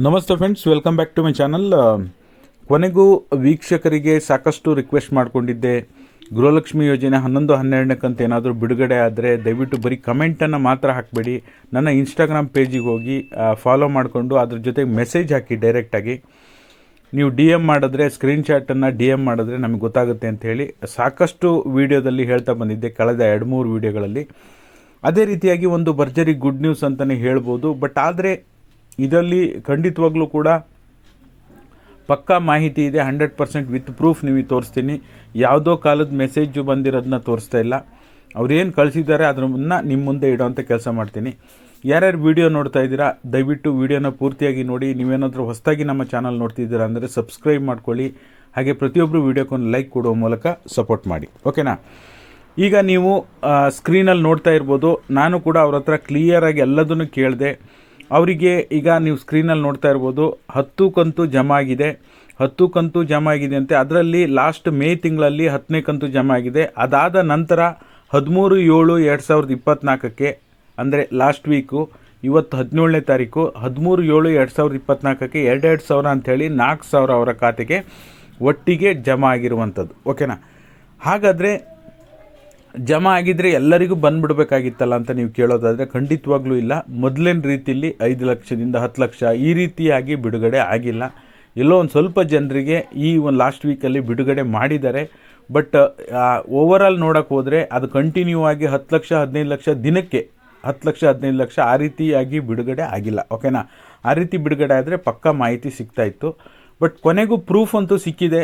ನಮಸ್ತೆ friends, welcome back to my channel. ಕೊನೆಗೂ ವೀಕ್ಷಕರಿಗೆ ಸಾಕಷ್ಟು ರಿಕ್ವೆಸ್ಟ್ ಮಾಡಿಕೊಂಡಿದ್ದೆ. ಗೃಹಲಕ್ಷ್ಮಿ ಯೋಜನೆ 11-12 ಕಂತು ಏನಾದರೂ ಬಿಡುಗಡೆ ಆದರೆ ದಯವಿಟ್ಟು ಬರೀ ಕಮೆಂಟನ್ನು ಮಾತ್ರ ಹಾಕಬೇಡಿ. ನನ್ನ ಇನ್ಸ್ಟಾಗ್ರಾಮ್ ಪೇಜಿಗೆ ಹೋಗಿ ಫಾಲೋ ಮಾಡಿಕೊಂಡು ಅದ್ರ ಜೊತೆಗೆ ಮೆಸೇಜ್ ಹಾಕಿ ಡೈರೆಕ್ಟಾಗಿ. ನೀವು ಡಿ ಎಮ್ ಮಾಡಿದ್ರೆ, ಸ್ಕ್ರೀನ್ಶಾಟನ್ನು ಡಿ ಎಮ್ ಮಾಡಿದ್ರೆ ನಮಗೆ ಗೊತ್ತಾಗುತ್ತೆ ಅಂಥೇಳಿ ಸಾಕಷ್ಟು ವೀಡಿಯೋದಲ್ಲಿ ಹೇಳ್ತಾ ಬಂದಿದ್ದೆ ಕಳೆದ 2-3 ವೀಡಿಯೋಗಳಲ್ಲಿ. ಅದೇ ರೀತಿಯಾಗಿ ಒಂದು ಭರ್ಜರಿ ಗುಡ್ ನ್ಯೂಸ್ ಅಂತಲೇ ಹೇಳ್ಬೋದು. ಬಟ್ ಆದರೆ ಇದರಲ್ಲಿ ಖಂಡಿತವಾಗ್ಲೂ ಕೂಡ ಪಕ್ಕಾ ಮಾಹಿತಿ ಇದೆ. 100% ವಿತ್ ಪ್ರೂಫ್ ನೀವು ತೋರಿಸ್ತೀನಿ. ಯಾವುದೋ ಕಾಲದ ಮೆಸೇಜು ಬಂದಿರೋದನ್ನ ತೋರಿಸ್ತಾ ಇಲ್ಲ. ಅವ್ರೇನು ಕಳಿಸಿದ್ದಾರೆ ಅದನ್ನ ನಿಮ್ಮ ಮುಂದೆ ಇಡೋವಂಥ ಕೆಲಸ ಮಾಡ್ತೀನಿ. ಯಾರ್ಯಾರು ವೀಡಿಯೋ ನೋಡ್ತಾ ಇದ್ದೀರಾ ದಯವಿಟ್ಟು ವೀಡಿಯೋನ ಪೂರ್ತಿಯಾಗಿ ನೋಡಿ. ನೀವೇನಾದರೂ ಹೊಸದಾಗಿ ನಮ್ಮ ಚಾನಲ್ ನೋಡ್ತಿದ್ದೀರಾ ಅಂದರೆ ಸಬ್ಸ್ಕ್ರೈಬ್ ಮಾಡ್ಕೊಳ್ಳಿ. ಹಾಗೆ ಪ್ರತಿಯೊಬ್ಬರು ವೀಡಿಯೋಕ್ಕೊಂದು ಲೈಕ್ ಕೊಡುವ ಮೂಲಕ ಸಪೋರ್ಟ್ ಮಾಡಿ, ಓಕೆನಾ. ಈಗ ನೀವು ಸ್ಕ್ರೀನಲ್ಲಿ ನೋಡ್ತಾ ಇರ್ಬೋದು. ನಾನು ಕೂಡ ಅವ್ರ ಹತ್ರ ಕ್ಲಿಯರಾಗಿ ಎಲ್ಲದನ್ನು ಕೇಳಿದೆ. ಅವರಿಗೆ ಈಗ ನೀವು ಸ್ಕ್ರೀನಲ್ಲಿ ನೋಡ್ತಾ ಇರ್ಬೋದು 10 ಕಂತು ಜಮಾ ಆಗಿದೆ. 10 ಕಂತು ಜಮಾ ಆಗಿದೆ ಅಂತೆ. ಅದರಲ್ಲಿ ಲಾಸ್ಟ್ ಮೇ ತಿಂಗಳಲ್ಲಿ 10ನೇ ಕಂತು ಜಮಾ ಆಗಿದೆ. ಅದಾದ ನಂತರ 13/7/2024 ಅಂದರೆ ಲಾಸ್ಟ್ ವೀಕು, ಇವತ್ತು 17ನೇ ತಾರೀಕು, 13/7/2024 2,000 ಅಂಥೇಳಿ 4,000 ಅವರ ಖಾತೆಗೆ ಒಟ್ಟಿಗೆ ಜಮಾ ಆಗಿರುವಂಥದ್ದು, ಓಕೆನಾ. ಹಾಗಾದರೆ ಜಮಾ ಆಗಿದ್ದರೆ ಎಲ್ಲರಿಗೂ ಬಂದುಬಿಡಬೇಕಾಗಿತ್ತಲ್ಲ ಅಂತ ನೀವು ಕೇಳೋದಾದರೆ ಖಂಡಿತವಾಗ್ಲೂ ಇಲ್ಲ. ಮೊದಲಿನ ರೀತಿಯಲ್ಲಿ 5 ಲಕ್ಷದಿಂದ 10 ಲಕ್ಷ ಈ ರೀತಿಯಾಗಿ ಬಿಡುಗಡೆ ಆಗಿಲ್ಲ. ಎಲ್ಲೋ ಒಂದು ಸ್ವಲ್ಪ ಜನರಿಗೆ ಈ ಒಂದು ಲಾಸ್ಟ್ ವೀಕಲ್ಲಿ ಬಿಡುಗಡೆ ಮಾಡಿದ್ದಾರೆ. ಬಟ್ ಓವರಾಲ್ ನೋಡೋಕ್ಕೆ ಹೋದರೆ ಅದು ಕಂಟಿನ್ಯೂ ಆಗಿ 10 ಲಕ್ಷ 15 ಲಕ್ಷ ದಿನಕ್ಕೆ 10 ಲಕ್ಷ 15 ಲಕ್ಷ ಆ ರೀತಿಯಾಗಿ ಬಿಡುಗಡೆ ಆಗಿಲ್ಲ, ಓಕೆನಾ. ಆ ರೀತಿ ಬಿಡುಗಡೆ ಆದರೆ ಪಕ್ಕಾ ಮಾಹಿತಿ ಸಿಗ್ತಾಯಿತ್ತು. ಬಟ್ ಕೊನೆಗೂ ಪ್ರೂಫ್ ಅಂತೂ ಸಿಕ್ಕಿದೆ.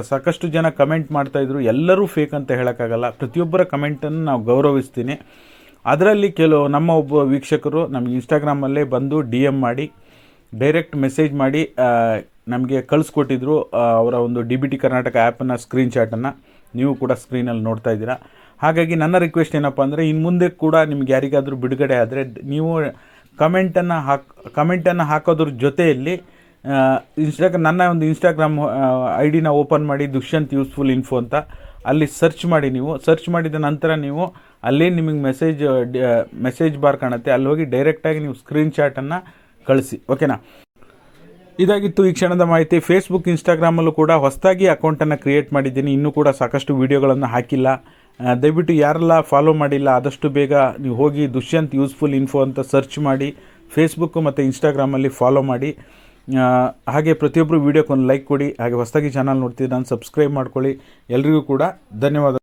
ಸಾಕಷ್ಟು ಜನ ಕಮೆಂಟ್ ಮಾಡ್ತಾಯಿದ್ರು. ಎಲ್ಲರೂ ಫೇಕ್ ಅಂತ ಹೇಳೋಕ್ಕಾಗಲ್ಲ. ಪ್ರತಿಯೊಬ್ಬರ ಕಮೆಂಟನ್ನು ನಾವು ಗೌರವಿಸ್ತೀನಿ. ಅದರಲ್ಲಿ ನಮ್ಮ ಒಬ್ಬ ವೀಕ್ಷಕರು ನಮಗೆ ಇನ್ಸ್ಟಾಗ್ರಾಮಲ್ಲೇ ಬಂದು ಡಿ ಎಮ್ ಮಾಡಿ ಡೈರೆಕ್ಟ್ ಮೆಸೇಜ್ ಮಾಡಿ ನಮಗೆ ಕಳಿಸ್ಕೊಟ್ಟಿದ್ರು ಅವರ ಒಂದು DBT ಕರ್ನಾಟಕ ಆ್ಯಪನ್ನು ಸ್ಕ್ರೀನ್ಶಾಟನ್ನು. ನೀವು ಕೂಡ ಸ್ಕ್ರೀನಲ್ಲಿ ನೋಡ್ತಾ ಇದ್ದೀರಾ. ಹಾಗಾಗಿ ನನ್ನ ರಿಕ್ವೆಸ್ಟ್ ಏನಪ್ಪ ಅಂದರೆ ಇನ್ನು ಮುಂದೆ ಕೂಡ ನಿಮ್ಗೆ ಯಾರಿಗಾದರೂ ಬಿಡುಗಡೆ ಆದರೆ ನೀವು ಕಮೆಂಟನ್ನು ಹಾಕೋದ್ರ ಜೊತೆಯಲ್ಲಿ ನನ್ನ ಒಂದು ಇನ್ಸ್ಟಾಗ್ರಾಮ್ ID ಓಪನ್ ಮಾಡಿ ದುಷ್ಯಂತ್ ಯೂಸ್ಫುಲ್ ಇನ್ಫೋ ಅಂತ ಅಲ್ಲಿ ಸರ್ಚ್ ಮಾಡಿ. ನೀವು ಸರ್ಚ್ ಮಾಡಿದ ನಂತರ ನೀವು ಅಲ್ಲೇ ನಿಮಗೆ ಮೆಸೇಜ್ ಬಾರ್ ಕಾಣುತ್ತೆ. ಅಲ್ಲಿ ಹೋಗಿ ಡೈರೆಕ್ಟಾಗಿ ನೀವು ಸ್ಕ್ರೀನ್ಶಾಟನ್ನು ಕಳಿಸಿ, ಓಕೆನಾ. ಇದಾಗಿತ್ತು ಈ ಕ್ಷಣದ ಮಾಹಿತಿ. ಫೇಸ್ಬುಕ್ ಇನ್ಸ್ಟಾಗ್ರಾಮಲ್ಲೂ ಕೂಡ ಹೊಸದಾಗಿ ಅಕೌಂಟನ್ನು ಕ್ರಿಯೇಟ್ ಮಾಡಿದ್ದೀನಿ. ಇನ್ನೂ ಕೂಡ ಸಾಕಷ್ಟು ವೀಡಿಯೋಗಳನ್ನು ಹಾಕಿಲ್ಲ. ದಯವಿಟ್ಟು ಯಾರೆಲ್ಲ ಫಾಲೋ ಮಾಡಿಲ್ಲ ಆದಷ್ಟು ಬೇಗ ನೀವು ಹೋಗಿ ದುಷ್ಯಂತ್ ಯೂಸ್ಫುಲ್ ಇನ್ಫೋ ಅಂತ ಸರ್ಚ್ ಮಾಡಿ ಫೇಸ್ಬುಕ್ ಮತ್ತು ಇನ್ಸ್ಟಾಗ್ರಾಮಲ್ಲಿ ಫಾಲೋ ಮಾಡಿ. ಹಾಗೆ ಪ್ರತಿಯೊಬ್ಬರು ವೀಡಿಯೋಕ್ಕೊಂದು ಲೈಕ್ ಕೊಡಿ. ಹಾಗೆ ಹೊಸದಾಗಿ ಚಾನಲ್ ನೋಡ್ತಿದ್ದು ನಾನು ಸಬ್ಸ್ಕ್ರೈಬ್ ಮಾಡ್ಕೊಳ್ಳಿ. ಎಲ್ರಿಗೂ ಕೂಡ ಧನ್ಯವಾದ.